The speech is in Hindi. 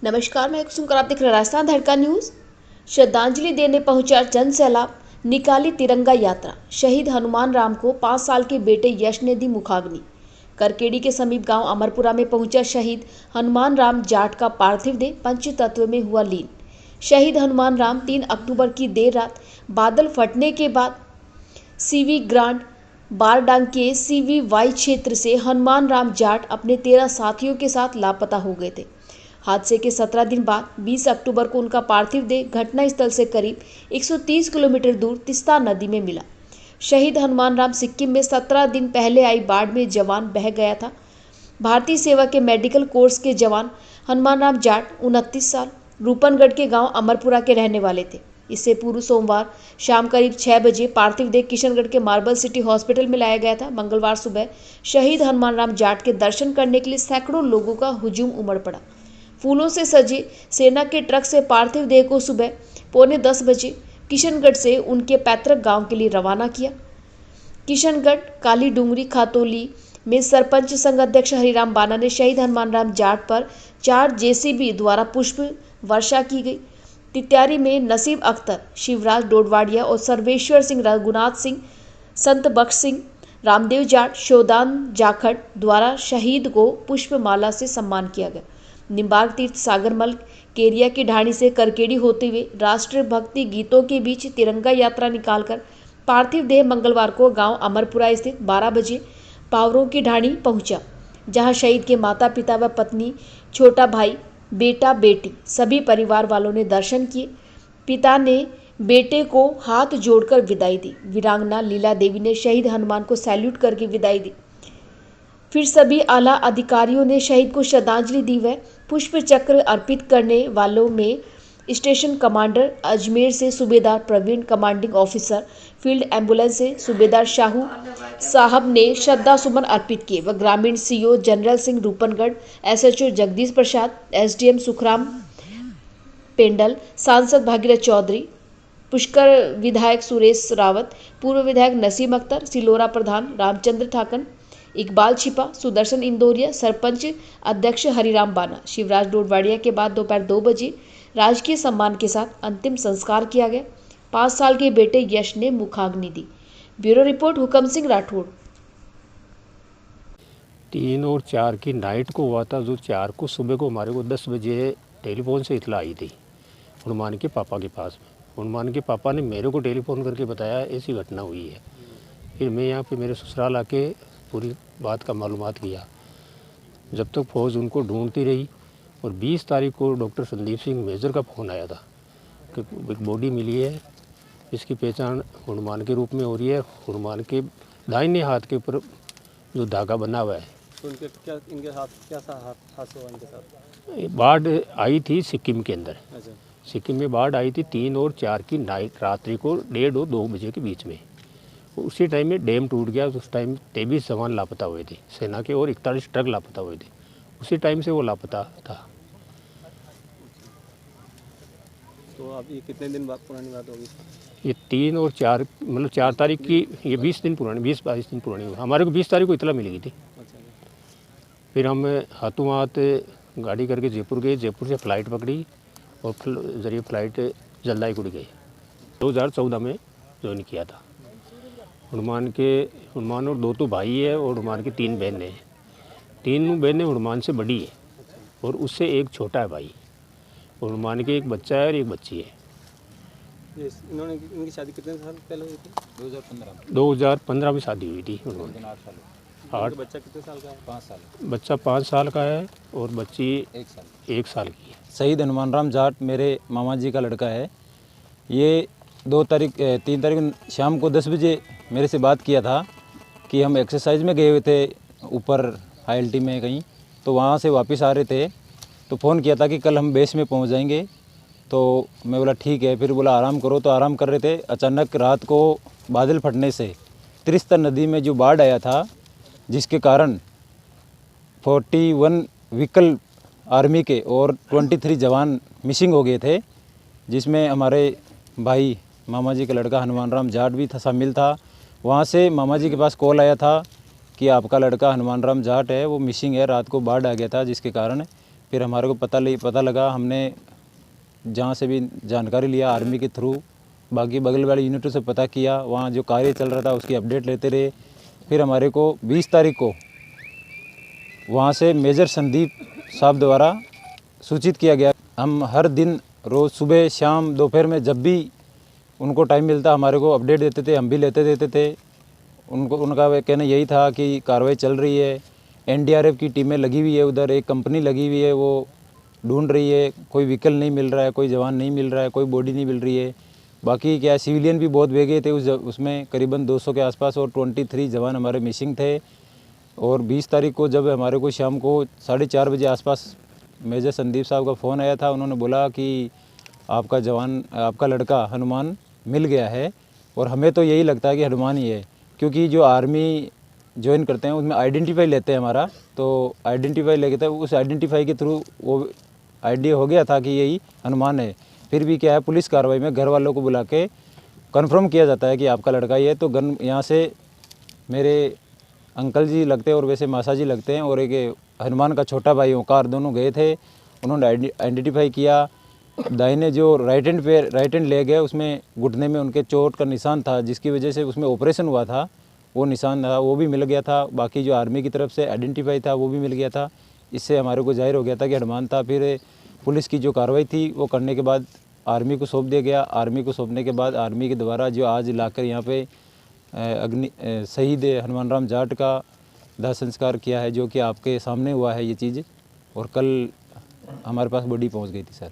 नमस्कार, मैं कुसुम, आप देख रहे हैं राजस्थान धड़का न्यूज। श्रद्धांजलि देने पहुंचा जन सैलाब, निकाली तिरंगा यात्रा। शहीद हनुमान राम को 5 साल के बेटे यश ने दी मुखाग्नि। करकेड़ी के समीप गांव अमरपुरा में पहुंचा शहीद हनुमान राम जाट का पार्थिव देह पंचतत्व में हुआ लीन। शहीद हनुमान राम 3 अक्टूबर की देर रात बादल फटने के बाद सीवी ग्रांड बारडांग के सीवी वाई क्षेत्र से हनुमान राम जाट अपने 13 साथियों के साथ लापता हो गए थे। हादसे के 17 दिन बाद 20 अक्टूबर को उनका पार्थिव देह घटनास्थल से करीब 130 किलोमीटर दूर तिस्ता नदी में मिला। शहीद हनुमान राम सिक्किम में 17 दिन पहले आई बाढ़ में जवान बह गया था। भारतीय सेवा के मेडिकल कोर्स के जवान हनुमान राम जाट 29 साल रूपनगढ़ के गांव अमरपुरा के रहने वाले थे। इससे पूर्व सोमवार शाम करीब 6 बजे पार्थिव देह किशनगढ़ के मार्बल सिटी हॉस्पिटल में लाया गया था। मंगलवार सुबह शहीद हनुमान राम जाट के दर्शन करने के लिए सैकड़ों लोगों का हुजूम उमड़ पड़ा। फूलों से सजे सेना के ट्रक से पार्थिव देह को सुबह 9:45 बजे किशनगढ़ से उनके पैतृक गांव के लिए रवाना किया। किशनगढ़ काली डूंगरी खातोली में सरपंच संघ अध्यक्ष हरिराम बाना ने शहीद हनुमान राम जाट पर 4 जेसीबी द्वारा पुष्प वर्षा की गई। तित्यारी में नसीब अख्तर, शिवराज डोडवाडिया और सर्वेश्वर सिंह, रघुनाथ सिंह, संत बख्श सिंह, रामदेव जाट, शोदान जाखड़ द्वारा शहीद को पुष्पमाला से सम्मान किया गया। निम्बार्क तीर्थ सागरमल केरिया की ढाणी से करकेड़ी होते हुए राष्ट्रभक्ति गीतों के बीच तिरंगा यात्रा निकालकर पार्थिव देह मंगलवार को गांव अमरपुरा स्थित 12 बजे पावरों की ढाणी पहुंचा, जहां शहीद के माता पिता व पत्नी, छोटा भाई, बेटा बेटी सभी परिवार वालों ने दर्शन किए। पिता ने बेटे को हाथ जोड़कर विदाई दी। वीरांगना लीला देवी ने शहीद हनुमान को सैल्यूट करके विदाई दी। फिर सभी आला अधिकारियों ने शहीद को श्रद्धांजलि दी व पुष्प चक्र अर्पित करने वालों में स्टेशन कमांडर अजमेर से सूबेदार Praveen, commanding officer field ambulance से सूबेदार शाहू साहब ने श्रद्धा सुमन अर्पित किए व ग्रामीण CO General Singh Roopangarh, SHO Jagdish Prasad, SDM Sukhram Pendal, सांसद भागीरथ चौधरी, पुष्कर विधायक सुरेश रावत, पूर्व विधायक नसीम अख्तर, सिलोरा प्रधान रामचंद्र ठाकन, इकबाल छिपा, सुदर्शन इंदौरिया, सरपंच अध्यक्ष हरिराम बाना, शिवराज डोडवाडिया के बाद दोपहर 2 बजे राजकीय सम्मान के साथ अंतिम संस्कार किया गया। 5 साल के बेटे यश ने मुखाग्नि दी। ब्यूरो रिपोर्ट हुकम सिंह राठौड़। 3 और 4 की नाइट को हुआ था, जो 4 को सुबह को हमारे को 10 बजे टेलीफोन से इतला आई थी हनुमान के पापा के पास में। हनुमान के पापा ने मेरे को टेलीफोन करके बताया ऐसी घटना हुई है। फिर मैं यहाँ पे मेरे ससुराल आके पूरी बात का मालूमात किया। जब तक फौज उनको ढूंढती रही और 20 तारीख को डॉक्टर संदीप सिंह मेजर का फ़ोन आया था कि एक बॉडी मिली है, इसकी पहचान हनुमान के रूप में हो रही है। हनुमान के दाहिने हाथ के ऊपर जो धागा बना हुआ है। तो इनके साथ क्या हादसा हुआ? इनके साथ बाढ़ आई थी सिक्किम के अंदर। अच्छा। सिक्किम में बाढ़ आई थी 3 और 4 की नाइट, रात्रि को 1:30 और 2 बजे के बीच में। उसी टाइम में डैम टूट गया। उस टाइम 23 जवान लापता हुए थे सेना के और 41 ट्रक लापता हुए थे। उसी टाइम से वो लापता था। तो अब ये कितने दिन बाद पुरानी बात होगी? ये 3 और 4 मतलब 4 तारीख की, ये 20 दिन पुरानी, 20-22 दिन पुरानी हुई। हमारे को 20 तारीख को इतला मिली थी। अच्छा। फिर हम हाथों हाथ गाड़ी करके जयपुर गए। जयपुर से फ़्लाइट पकड़ी और जरिए फ़्लाइट जलदाईगुड़ी गए। 2014 में ज्वाइन किया था। हनुमान और 2 तो भाई है और हनुमान की 3 बहनें हैं। 3 बहनें हनुमान से बड़ी है और उससे एक छोटा है भाई। हनुमान के एक बच्चा है और एक बच्ची है। इनकी शादी कितने साल पहले हुई थी? 2015 में शादी हुई थी हनुमान। 8। बच्चा कितने साल का है? 5 साल। बच्चा 5 साल का है और बच्ची 1 साल की है। शहीद हनुमान राम जाट मेरे मामा जी का लड़का है। ये 3 तारीख शाम को 10 बजे मेरे से बात किया था कि हम एक्सरसाइज में गए हुए थे ऊपर ILT में कहीं, तो वहाँ से वापस आ रहे थे तो फ़ोन किया था कि कल हम बेस में पहुँच जाएंगे। तो मैं बोला ठीक है। फिर बोला आराम करो, तो आराम कर रहे थे। अचानक रात को बादल फटने से तिस्ता नदी में जो बाढ़ आया था, जिसके कारण 41 व्हीकल आर्मी के और 23 जवान मिसिंग हो गए थे, जिसमें हमारे भाई मामा जी का लड़का हनुमान राम जाट भी था, शामिल था। वहाँ से मामा जी के पास कॉल आया था कि आपका लड़का हनुमान राम जाट है, वो मिसिंग है, रात को बाढ़ आ गया था, जिसके कारण फिर हमारे को पता लगा। हमने जहाँ से भी जानकारी लिया आर्मी के थ्रू, बाकी बगल वाले यूनिटों से पता किया, वहाँ जो कार्य चल रहा था उसकी अपडेट लेते रहे। फिर हमारे को 20 तारीख को वहाँ से मेजर संदीप साहब द्वारा सूचित किया गया। हम हर दिन रोज़ सुबह शाम दोपहर में जब भी उनको टाइम मिलता हमारे को अपडेट देते थे, हम भी देते थे। उनका कहना यही था कि कार्रवाई चल रही है, एनडीआरएफ की टीमें लगी हुई है, उधर एक कंपनी लगी हुई है, वो ढूंढ रही है, कोई व्हीकल नहीं मिल रहा है, कोई जवान नहीं मिल रहा है, कोई बॉडी नहीं मिल रही है। बाकी क्या सिविलियन भी बहुत भेजे थे उसमें करीबन 200 के आसपास, और 23 जवान हमारे मिसिंग थे। और 20 तारीख को जब हमारे को शाम को 4:30 बजे आसपास मेजर संदीप साहब का फ़ोन आया था, उन्होंने बोला कि आपका लड़का हनुमान मिल गया है। और हमें तो यही लगता है कि हनुमान ही है, क्योंकि जो आर्मी ज्वाइन करते हैं उसमें आइडेंटिफाई लेते हैं हमारा, तो आइडेंटिफाई लेते हैं, उस आइडेंटिफाई के थ्रू वो आइडिया हो गया था कि यही हनुमान है। फिर भी क्या है, पुलिस कार्रवाई में घर वालों को बुला के कन्फर्म किया जाता है कि आपका लड़का ही है। तो यहाँ से मेरे अंकल जी लगते हैं और वैसे मासा जी लगते हैं, और एक हनुमान का छोटा भाई ओंकार, दोनों गए थे, उन्होंने आइडेंटिफाई किया। दाहिने जो राइट हैंड लेग है उसमें घुटने में उनके चोट का निशान था, जिसकी वजह से उसमें ऑपरेशन हुआ था, वो निशान था, वो भी मिल गया था। बाकी जो आर्मी की तरफ से आइडेंटिफाई था वो भी मिल गया था। इससे हमारे को जाहिर हो गया था कि हनुमान था। फिर पुलिस की जो कार्रवाई थी वो करने के बाद आर्मी को सौंप दिया गया। आर्मी को सौंपने के बाद आर्मी के द्वारा जो आज लाकर यहाँ पे शहीद हनुमान राम जाट का दाह संस्कार किया है, जो कि आपके सामने हुआ है ये चीज़। और कल हमारे पास बॉडी पहुँच गई थी सर।